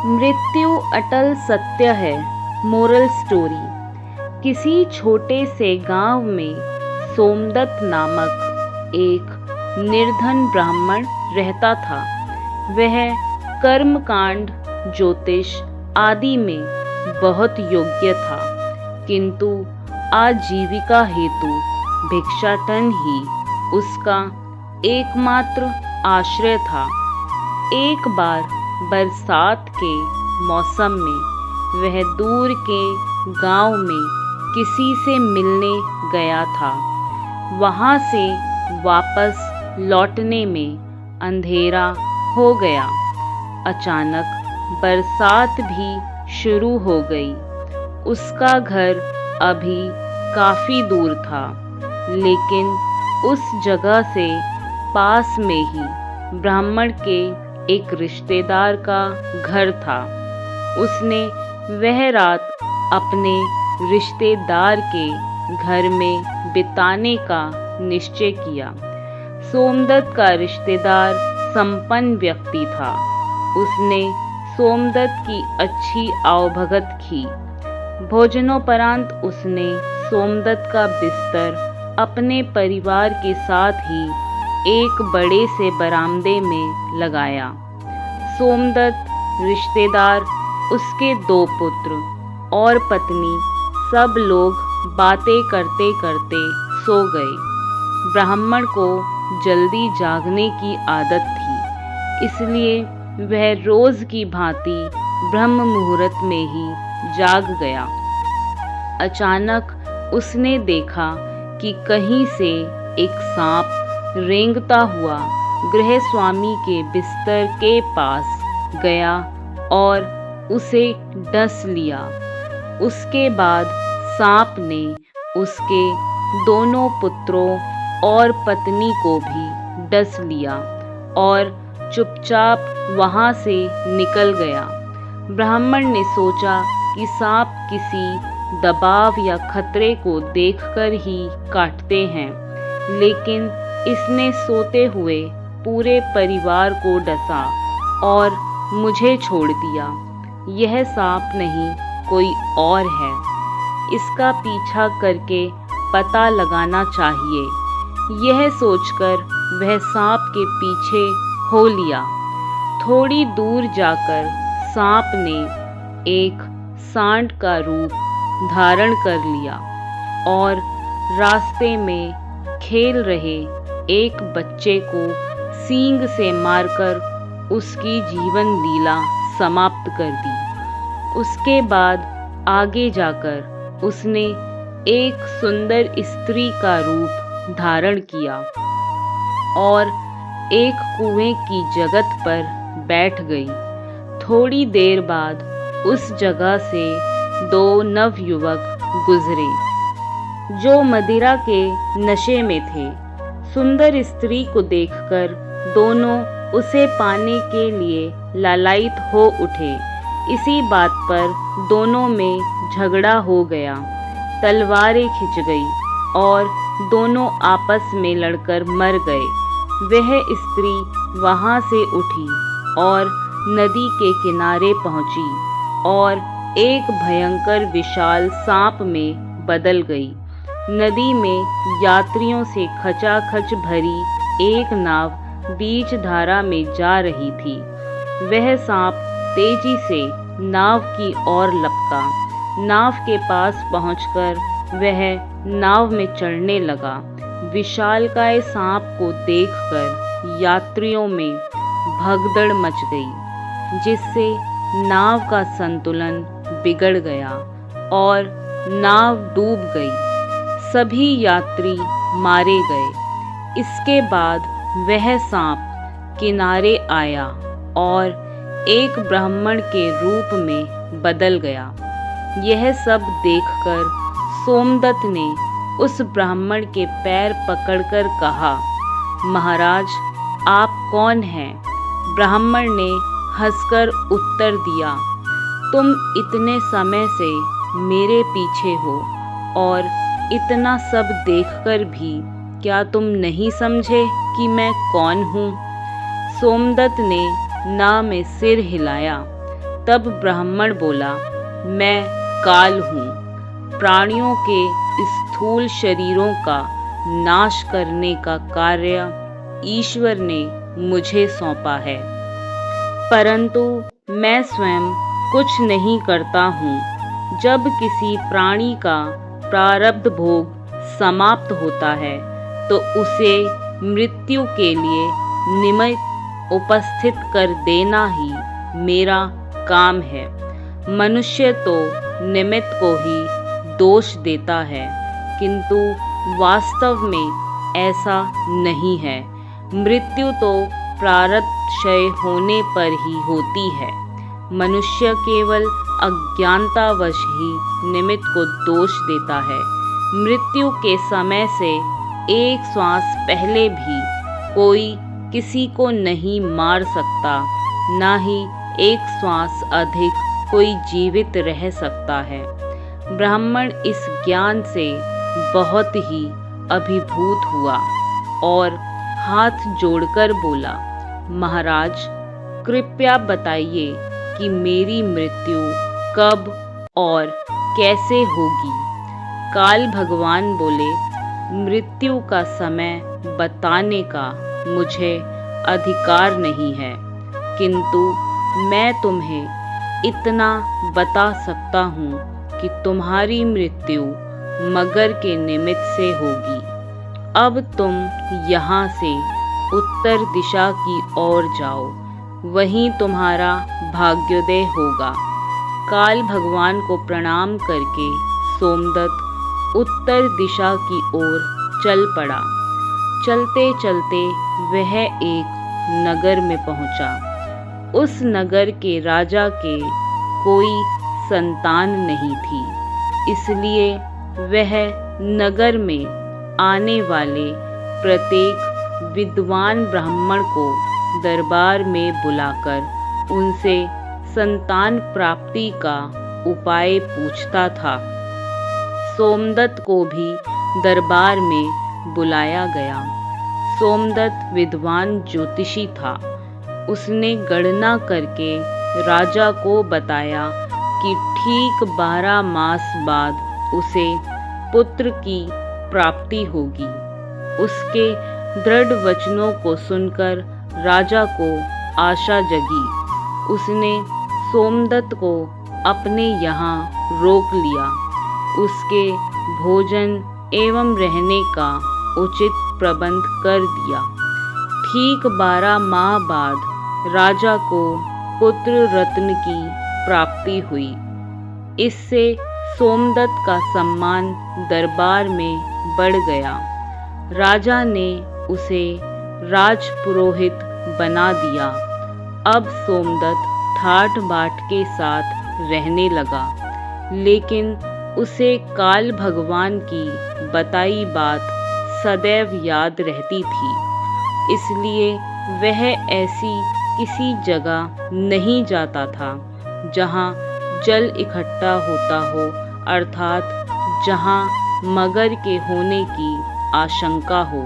मृत्यु अटल सत्य है। Moral story. किसी छोटे से गांव में सोमदत्त नामक एक निर्धन ब्राह्मण रहता था। वह कर्मकांड, ज्योतिष आदि में बहुत योग्य था, किंतु आजीविका हेतु भिक्षाटन ही उसका एकमात्र आश्रय था। एक बार बरसात के मौसम में वह दूर के गांव में किसी से मिलने गया था। वहां से वापस लौटने में अंधेरा हो गया। अचानक बरसात भी शुरू हो गई। उसका घर अभी काफी दूर था, लेकिन उस जगह से पास में ही ब्राह्मण के एक रिश्तेदार का घर था। उसने वह रात अपने रिश्तेदार के घर में बिताने का निश्चय किया। सोमदत्त का रिश्तेदार संपन्न व्यक्ति था। उसने सोमदत्त की अच्छी आवभगत की। भोजनोपरांत उसने सोमदत्त का बिस्तर अपने परिवार के साथ ही एक बड़े से बरामदे में लगाया। सोमदत्त, रिश्तेदार, उसके 2 पुत्र और पत्नी सब लोग बातें करते करते सो गए। ब्राह्मण को जल्दी जागने की आदत थी, इसलिए वह रोज की भांति ब्रह्म मुहूर्त में ही जाग गया। अचानक उसने देखा कि कहीं से एक सांप रेंगता हुआ गृह स्वामी के बिस्तर के पास गया और उसे डस लिया। उसके बाद सांप ने उसके दोनों पुत्रों और पत्नी को भी डस लिया और चुपचाप वहां से निकल गया। ब्राह्मण ने सोचा कि सांप किसी दबाव या खतरे को देखकर ही काटते हैं, लेकिन इसने सोते हुए पूरे परिवार को डसा और मुझे छोड़ दिया। यह सांप नहीं, कोई और है। इसका पीछा करके पता लगाना चाहिए। यह सोचकर वह सांप के पीछे हो लिया। थोड़ी दूर जाकर सांप ने एक सांड का रूप धारण कर लिया और रास्ते में खेल रहे एक बच्चे को सींग से मारकर उसकी जीवन लीला समाप्त कर दी। उसके बाद आगे जाकर उसने एक सुंदर स्त्री का रूप धारण किया और एक कुएं की जगत पर बैठ गई। थोड़ी देर बाद उस जगह से 2 नवयुवक गुजरे, जो मदिरा के नशे में थे। सुंदर स्त्री को देखकर दोनों उसे पाने के लिए लालायित हो उठे। इसी बात पर दोनों में झगड़ा हो गया। तलवारें खिंच गई और दोनों आपस में लड़कर मर गए। वह स्त्री वहां से उठी और नदी के किनारे पहुंची और एक भयंकर विशाल सांप में बदल गई। नदी में यात्रियों से खचाखच भरी एक नाव बीच धारा में जा रही थी। वह सांप तेजी से नाव की ओर लपका। नाव के पास पहुंचकर वह नाव में चढ़ने लगा। विशालकाय सांप को देखकर यात्रियों में भगदड़ मच गई, जिससे नाव का संतुलन बिगड़ गया और नाव डूब गई। सभी यात्री मारे गए। इसके बाद वह सांप किनारे आया और एक ब्राह्मण के रूप में बदल गया। यह सब देखकर सोमदत्त ने उस ब्राह्मण के पैर पकड़कर कहा, महाराज, आप कौन हैं? ब्राह्मण ने हंसकर उत्तर दिया, तुम इतने समय से मेरे पीछे हो और इतना सब देखकर भी क्या तुम नहीं समझे कि मैं कौन हूँ? सोमदत्त ने ना में सिर हिलाया। तब ब्राह्मण बोला, मैं काल हूँ। प्राणियों के स्थूल शरीरों का नाश करने का कार्य ईश्वर ने मुझे सौंपा है, परंतु मैं स्वयं कुछ नहीं करता हूँ। जब किसी प्राणी का प्रारब्ध भोग समाप्त होता है तो उसे मृत्यु के लिए निमित्त उपस्थित कर देना ही मेरा काम है। मनुष्य तो निमित्त को ही दोष देता है, किंतु वास्तव में ऐसा नहीं है। मृत्यु तो प्रारब्ध क्षय होने पर ही होती है। मनुष्य केवल अज्ञानतावश ही निमित्त को दोष देता है। मृत्यु के समय से एक श्वास पहले भी कोई किसी को नहीं मार सकता, ना ही एक श्वास अधिक कोई जीवित रह सकता है। ब्राह्मण इस ज्ञान से बहुत ही अभिभूत हुआ और हाथ जोड़कर बोला, महाराज, कृपया बताइए कि मेरी मृत्यु कब और कैसे होगी। काल भगवान बोले, मृत्यु का समय बताने का मुझे अधिकार नहीं है, किंतु मैं तुम्हें इतना बता सकता हूँ कि तुम्हारी मृत्यु मगर के निमित्त से होगी। अब तुम यहाँ से उत्तर दिशा की ओर जाओ, वहीं तुम्हारा भाग्योदय होगा। काल भगवान को प्रणाम करके सोमदत्त उत्तर दिशा की ओर चल पड़ा। चलते चलते वह एक नगर में पहुंचा। उस नगर के राजा के कोई संतान नहीं थी, इसलिए वह नगर में आने वाले प्रत्येक विद्वान ब्राह्मण को दरबार में बुलाकर उनसे संतान प्राप्ति का उपाय पूछता था। सोमदत्त को भी दरबार में बुलाया गया। सोमदत्त विद्वान ज्योतिषी था। उसने गणना करके राजा को बताया कि ठीक 12 मास बाद उसे पुत्र की प्राप्ति होगी। उसके दृढ़ वचनों को सुनकर राजा को आशा जगी। उसने सोमदत्त को अपने यहाँ रोक लिया। उसके भोजन एवं रहने का उचित प्रबंध कर दिया। ठीक 12 माह बाद राजा को पुत्र रत्न की प्राप्ति हुई। इससे सोमदत्त का सम्मान दरबार में बढ़ गया। राजा ने उसे राजपुरोहित बना दिया। अब सोमदत्त ठाठ बाट के साथ रहने लगा, लेकिन उसे काल भगवान की बताई बात सदैव याद रहती थी, इसलिए वह ऐसी किसी जगह नहीं जाता था जहाँ जल इकट्ठा होता हो, अर्थात जहाँ मगर के होने की आशंका हो।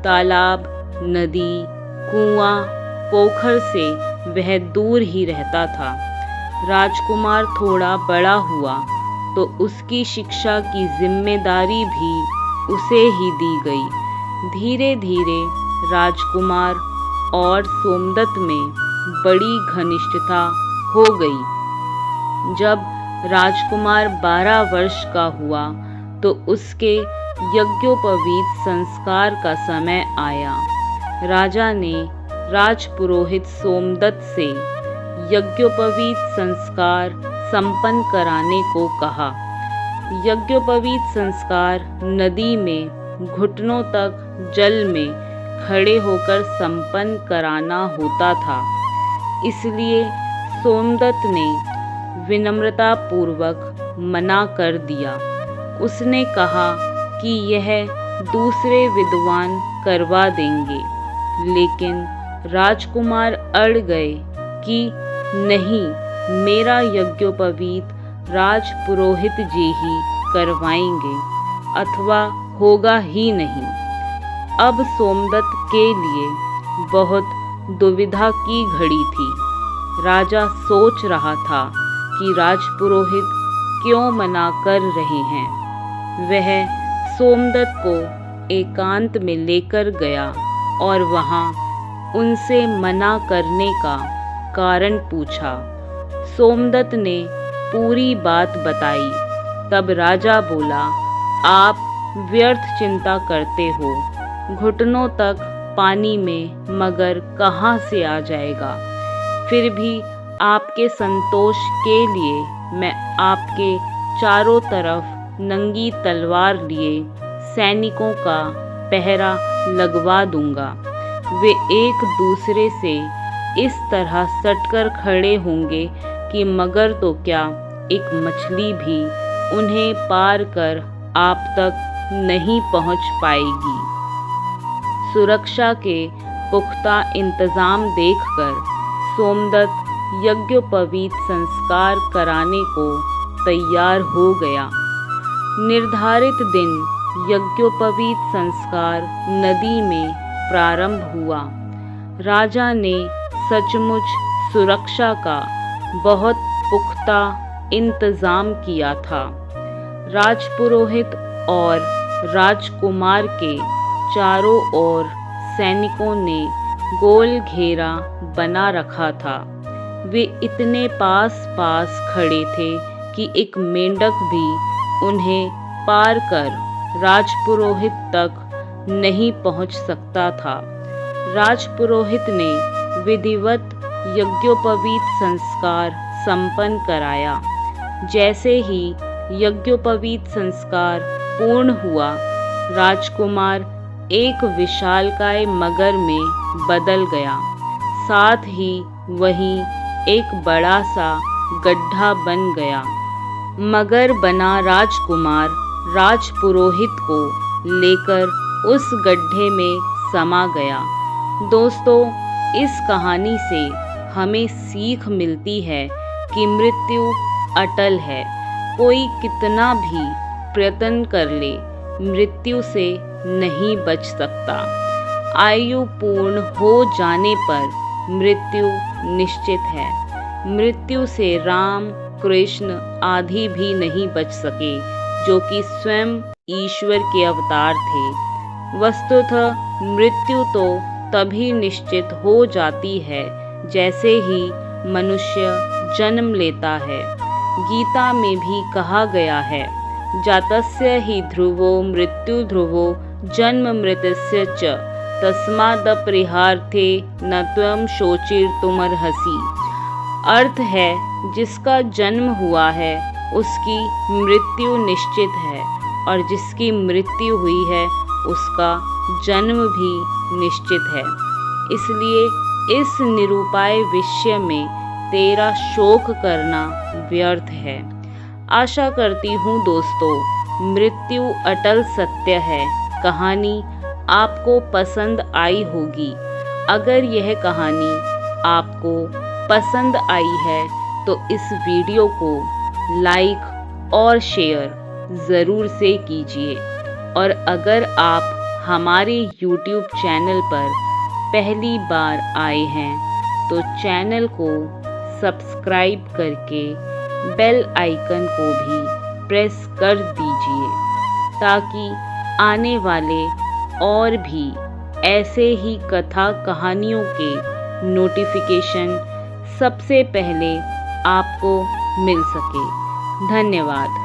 तालाब, नदी, कुआं, पोखर से वह दूर ही रहता था। राजकुमार थोड़ा बड़ा हुआ तो उसकी शिक्षा की जिम्मेदारी भी उसे ही दी गई। धीरे धीरे राजकुमार और सोमदत्त में बड़ी घनिष्ठता हो गई। जब राजकुमार 12 वर्ष का हुआ तो उसके यज्ञोपवीत संस्कार का समय आया। राजा ने राजपुरोहित सोमदत्त से यज्ञोपवीत संस्कार संपन्न कराने को कहा। यज्ञोपवीत संस्कार नदी में घुटनों तक जल में खड़े होकर संपन्न कराना होता था, इसलिए सोमदत्त ने विनम्रता पूर्वक मना कर दिया। उसने कहा कि यह दूसरे विद्वान करवा देंगे, लेकिन राजकुमार अड़ गए कि नहीं, मेरा यज्ञोपवीत राजपुरोहित जी ही करवाएंगे अथवा होगा ही नहीं। अब सोमदत्त के लिए बहुत दुविधा की घड़ी थी। राजा सोच रहा था कि राजपुरोहित क्यों मना कर रहे हैं। वह सोमदत्त को एकांत में लेकर गया और वहां उनसे मना करने का कारण पूछा। सोमदत्त ने पूरी बात बताई। तब राजा बोला, आप व्यर्थ चिंता करते हो। घुटनों तक पानी में मगर कहाँ से आ जाएगा। फिर भी आपके संतोष के लिए मैं आपके चारों तरफ नंगी तलवार लिए सैनिकों का पहरा लगवा दूंगा। वे एक दूसरे से इस तरह सटकर खड़े होंगे कि मगर तो क्या, एक मछली भी उन्हें पार कर आप तक नहीं पहुंच पाएगी। सुरक्षा के पुख्ता इंतजाम देखकर सोमदत्त यज्ञोपवीत संस्कार कराने को तैयार हो गया। निर्धारित दिन यज्ञोपवीत संस्कार नदी में प्रारंभ हुआ। राजा ने सचमुच सुरक्षा का बहुत पुख्ता इंतजाम किया था। राजपुरोहित और राजकुमार के चारों ओर सैनिकों ने गोल घेरा बना रखा था। वे इतने पास पास खड़े थे कि एक मेंढक भी उन्हें पार कर राजपुरोहित तक नहीं पहुंच सकता था। राजपुरोहित ने विधिवत यज्ञोपवीत संस्कार संपन्न कराया। जैसे ही यज्ञोपवीत संस्कार पूर्ण हुआ, राजकुमार एक विशालकाय मगर में बदल गया। साथ ही वहीं एक बड़ा सा गड्ढा बन गया। मगर बना राजकुमार राजपुरोहित को लेकर उस गड्ढे में समा गया। दोस्तों, इस कहानी से हमें सीख मिलती है कि मृत्यु अटल है। कोई कितना भी प्रयत्न कर ले, मृत्यु से नहीं बच सकता। आयु पूर्ण हो जाने पर मृत्यु निश्चित है। मृत्यु से राम, कृष्ण आदि भी नहीं बच सके, जो कि स्वयं ईश्वर के अवतार थे। वस्तुतः मृत्यु तो तभी निश्चित हो जाती है जैसे ही मनुष्य जन्म लेता है। गीता में भी कहा गया है, जातस्य हि ध्रुवो मृत्यु ध्रुवो जन्म मृतस्य च तस्मादपरिहार्थे न त्वं शोचिर्तुमर्हसि। अर्थ है, जिसका जन्म हुआ है उसकी मृत्यु निश्चित है, और जिसकी मृत्यु हुई है उसका जन्म भी निश्चित है। इसलिए इस निरुपाय विषय में तेरा शोक करना व्यर्थ है। आशा करती हूँ दोस्तों, मृत्यु अटल सत्य है कहानी आपको पसंद आई होगी। अगर यह कहानी आपको पसंद आई है तो इस वीडियो को लाइक और शेयर ज़रूर से कीजिए। और अगर आप हमारे YouTube चैनल पर पहली बार आए हैं तो चैनल को सब्सक्राइब करके बेल आइकन को भी प्रेस कर दीजिए, ताकि आने वाले और भी ऐसे ही कथा कहानियों के नोटिफिकेशन सबसे पहले आपको मिल सके। धन्यवाद।